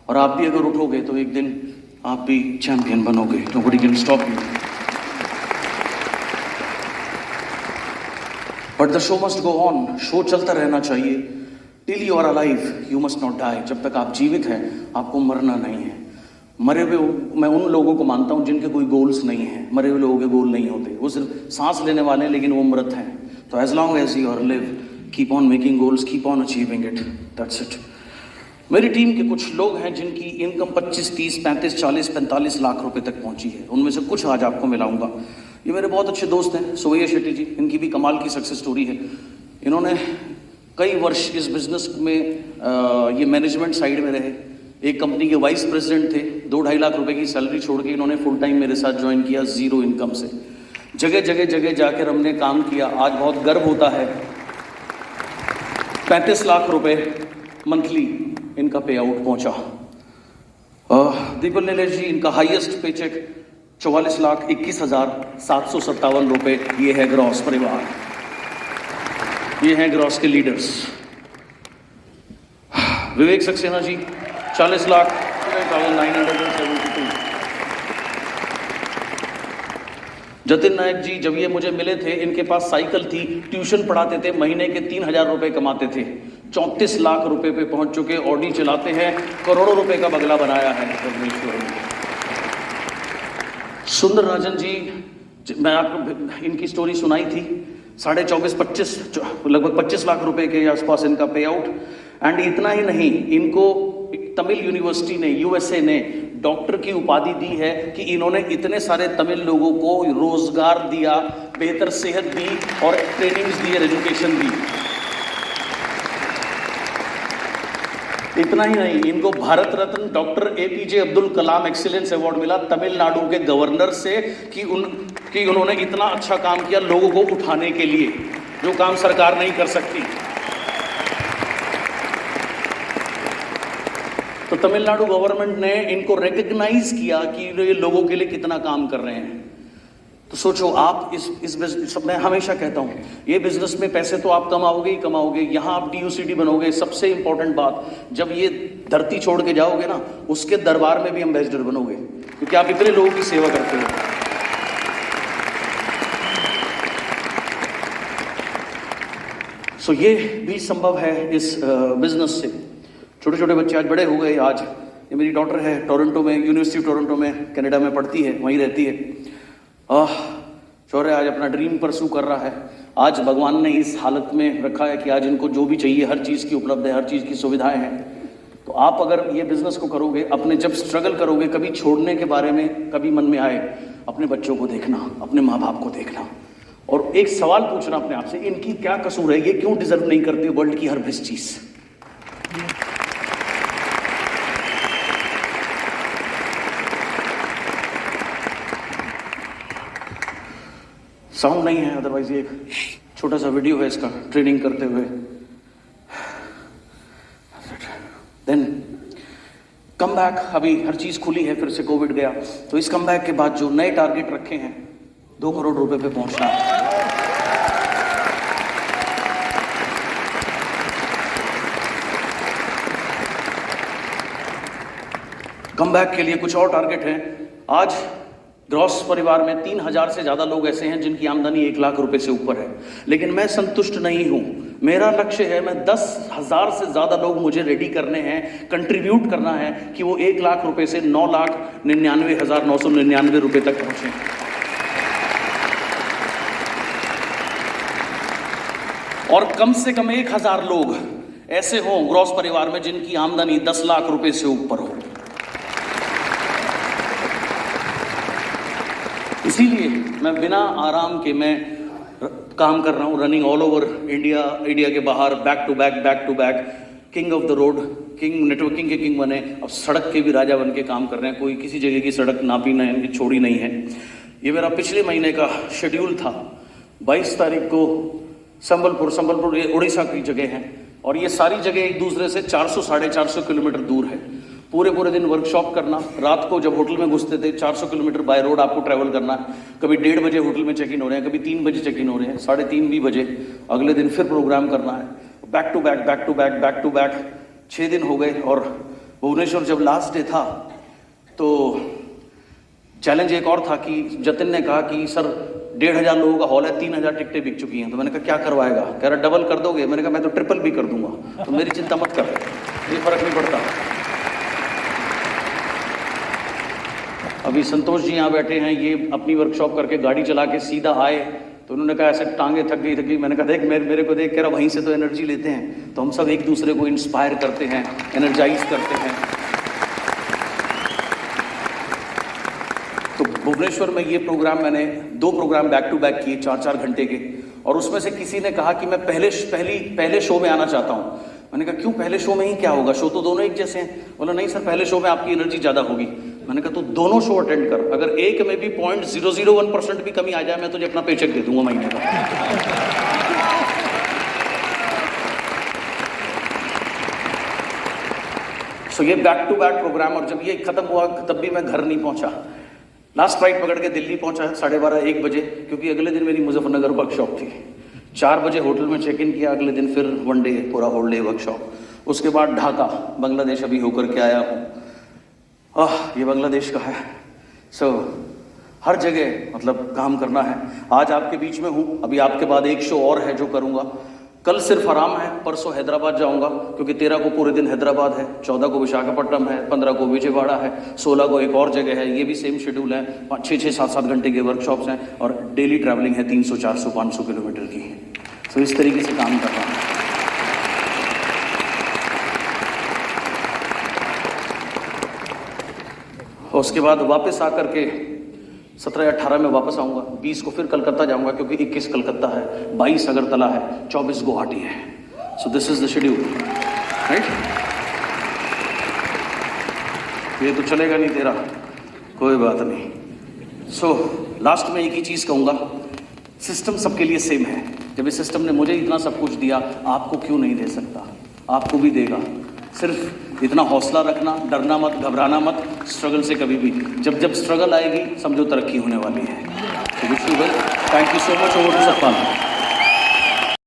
और आप भी अगर उठोगे तो एक दिन आप भी चैंपियन बनोगे। Nobody can stop you. But the show must go on, show चलता रहना चाहिए। Till you are alive you must not die. जब तक आप जीवित हैं आपको मरना नहीं है। मरे हुए मैं उन लोगों को मानता हूं जिनके कोई गोल्स नहीं है। मरे हुए लोगों के गोल नहीं होते, वो सिर्फ सांस लेने वाले हैं, लेकिन वो मृत हैं। तो as long as you are live, keep on making goals, keep on achieving it, that's it. मेरी टीम के कुछ लोग हैं जिनकी इनकम 25, 30, 35, 40, 45 लाख रुपए तक पहुंची है। उनमें से कुछ आज आपको मिलाऊंगा। ये मेरे बहुत अच्छे दोस्त हैं, सोवैया शेट्टी जी, इनकी भी कमाल की सक्सेस स्टोरी है। इन्होंने कई वर्ष इस बिजनेस में ये मैनेजमेंट साइड में रहे। एक कंपनी के वाइस प्रेसिडेंट थे, 2-2.5 लाख रुपए की सैलरी छोड़ के इन्होंने फुल टाइम मेरे साथ ज्वाइन किया, जीरो इनकम से। जगह जगह जगह जाकर हमने काम किया। आज बहुत गर्व होता है, 35 लाख रुपए मंथली इनका पे आउट पहुंचा। दीपक नीलेश जी, इनका हाईएस्ट पे चेक 44,21,757 रुपए। ये है ग्रॉस परिवार, ये हैं ग्रॉस के लीडर्स। विवेक सक्सेना जी 40 लाख, 25,972। जतिन नायक जी जब ये मुझे मिले थे, इनके पास साइकिल थी, ट्यूशन पढ़ाते थे, महीने के 3,000 रुपए कमाते थे, 34 लाख रुपए पे पहुंच चुके, ऑडी चलाते हैं, करोड़ों रुपए का बंगला बनाया है भुवनेश्वर में। सुंदर राजन जी, मैं आपको इनकी स्टोरी सुनाई थी, 24.5-25 लगभग 25 लाख रुपए के आसपास इनका पे आउट। एंड इतना ही नहीं, इनको तमिल यूनिवर्सिटी ने, यूएसए ने डॉक्टर की उपाधि दी है कि इन्होंने इतने सारे तमिल लोगों को रोजगार दिया, बेहतर सेहत दी और ट्रेनिंग्स दी, एजुकेशन दी। इतना ही नहीं, इनको Bharat Ratna doctor APJ Abdul Kalam excellence award मिला तमिलनाडु के गवर्नर से कि उन्होंने इतना अच्छा काम किया लोगों को उठाने के लिए, जो काम सरकार नहीं कर सकती। तो तमिलनाडु गवर्नमेंट ने इनको रिकग्नाइज किया कि ये लोगों के लिए कितना काम कर रहे हैं। तो सोचो आप इस बिजनेस, मैं हमेशा कहता हूँ ये बिजनेस में पैसे तो आप कमाओगे ही कमाओगे, यहाँ आप DUCD बनोगे। सबसे इंपॉर्टेंट बात, जब ये धरती छोड़ के जाओगे ना, उसके दरबार में भी एम्बेसडर बनोगे, क्योंकि आप इतने लोगों की सेवा करते हो। सो ये भी संभव है इस बिजनेस से। छोटे छोटे बच्चे आज बड़े हो गए। आज ये मेरी डॉटर है, टोरंटो में, यूनिवर्सिटी ऑफ टोरंटो में, कनाडा में पढ़ती है, वहीं रहती है। शौर्य आज अपना ड्रीम परसू कर रहा है। आज भगवान ने इस हालत में रखा है कि आज इनको जो भी चाहिए हर चीज़ की उपलब्ध है, हर चीज़ की सुविधाएं हैं। तो आप अगर ये बिजनेस को करोगे, अपने जब स्ट्रगल करोगे, कभी छोड़ने के बारे में कभी मन में आए, अपने बच्चों को देखना, अपने माँ बाप को देखना और एक सवाल पूछना अपने आप से, इनकी क्या कसूर है, ये क्यों डिजर्व नहीं करते वर्ल्ड की हर बेस्ट चीज़। साउंड नहीं है, अदरवाइज ये एक छोटा सा वीडियो है इसका, ट्रेनिंग करते हुए। देन कम बैक, अभी हर चीज खुली है, फिर से कोविड गया, तो इस कम बैक के बाद जो नए टारगेट रखे हैं, 2 करोड़ रुपए पे पहुंचना। कम बैक के लिए कुछ और टारगेट हैं। आज ग्रॉस परिवार में 3,000 से ज्यादा लोग ऐसे हैं जिनकी आमदनी 1 लाख रुपए से ऊपर है, लेकिन मैं संतुष्ट नहीं हूं। मेरा लक्ष्य है, मैं 10,000 से ज्यादा लोग मुझे रेडी करने हैं, कंट्रीब्यूट करना है कि वो 1 लाख रुपए से 9,99,999 रुपए तक पहुंचे। और कम से कम 1,000 लोग ऐसे हों ग्रॉस परिवार में जिनकी आमदनी 10 लाख रुपए से ऊपर हो। इसीलिए मैं बिना आराम के मैं काम कर रहा हूँ, रनिंग ऑल ओवर इंडिया के बाहर, back to back, king of the road, king, networking के किंग बने, अब सड़क के भी राजा बन के काम कर रहे हैं। कोई किसी जगह की सड़क नापी नहीं, छोड़ी नहीं है। ये मेरा पिछले महीने का शेड्यूल था। 22 तारीख को संबलपुर ये उड़ीसा की जगह है, और ये सारी जगह एक दूसरे से 400-450 किलोमीटर दूर है। पूरे दिन वर्कशॉप करना, रात को जब होटल में घुसते थे 400 किलोमीटर बाय रोड आपको ट्रैवल करना है। कभी 1:30 बजे होटल में चेक इन हो रहे हैं, कभी 3 बजे चेक इन हो रहे हैं, 3:30 भी बजे अगले दिन फिर प्रोग्राम करना है। बैक टू बैक 6 दिन हो गए। और भुवनेश्वर जब लास्ट डे था तो चैलेंज एक और था कि जतिन ने कहा कि सर 1,500 लोगों का हॉल है, 3,000 टिकटें बिक चुकी हैं। तो मैंने कहा क्या करवाएगा? कह रहा डबल कर दोगे? मैंने कहा मैं तो ट्रिपल भी कर दूंगा, तो मेरी चिंता मत कर, ये फर्क नहीं पड़ता। अभी संतोष जी यहाँ बैठे हैं, ये अपनी वर्कशॉप करके गाड़ी चला के सीधा आए, तो उन्होंने कहा ऐसे टांगे थक गई। मैंने कहा देख मेरे को देख, कह रहा वहीं से तो एनर्जी लेते हैं। तो हम सब एक दूसरे को इंस्पायर करते हैं, एनर्जाइज करते हैं। तो भुवनेश्वर में ये प्रोग्राम, मैंने 2 प्रोग्राम बैक टू बैक किए 4-4 घंटे के, और उसमें से किसी ने कहा कि मैं पहले शो में आना चाहता हूँ। मैंने कहा क्यों? पहले शो में ही क्या होगा, शो तो दोनों एक जैसे हैं। बोला नहीं सर, पहले शो में आपकी एनर्जी ज़्यादा होगी। मैंने कहा तू दोनों शो अटेंड कर, अगर एक में भी 0.001% भी कमी आ जाए, मैं तुझे अपना पेचेक दे दूंगा महीने का। सो ये बैक टू बैक प्रोग्राम, और जब ये खत्म हुआ तब भी मैं घर नहीं पहुंचा। लास्ट फ्लाइट पकड़ के दिल्ली पहुंचा 12:30-1 बजे, क्योंकि अगले दिन मेरी मुजफ्फरनगर वर्कशॉप थी। 4 बजे होटल में चेक इन किया, अगले दिन फिर 1 डे पूरा होल डे वर्कशॉप। उसके बाद ढाका, बांग्लादेश अभी होकर के आया हूँ। ये बांग्लादेश का है। सो हर जगह मतलब काम करना है। आज आपके बीच में हूँ, अभी आपके बाद एक शो और है जो करूँगा। कल सिर्फ आराम है, परसों हैदराबाद जाऊंगा क्योंकि 13 को पूरे दिन हैदराबाद है, 14 को विशाखापट्टनम है, 15 को विजयवाड़ा है, 16 को एक और जगह है, ये भी सेम शेड्यूल है। 6-7 घंटे के वर्कशॉप्स हैं और डेली ट्रैवलिंग है 300, 400, 500 किलोमीटर की। तो इस तरीके से काम कर रहा हूँ। और उसके बाद वापस आकर के 17-18 में वापस आऊँगा, 20 को फिर कलकत्ता जाऊँगा क्योंकि 21 कलकत्ता है, 22 अगरतला है, 24 गुवाहाटी है। So this is the schedule, right. ये तो चलेगा नहीं तेरा, कोई बात नहीं। सो लास्ट में एक ही चीज़ कहूँगा, सिस्टम सबके लिए सेम है। जब इस सिस्टम ने मुझे इतना सब कुछ दिया, आपको क्यों नहीं दे सकता? आपको भी देगा। सिर्फ इतना हौसला रखना, डरना मत, घबराना मत स्ट्रगल से कभी भी। जब स्ट्रगल आएगी समझो तरक्की होने वाली है। Thank you so much. Over to Satpal.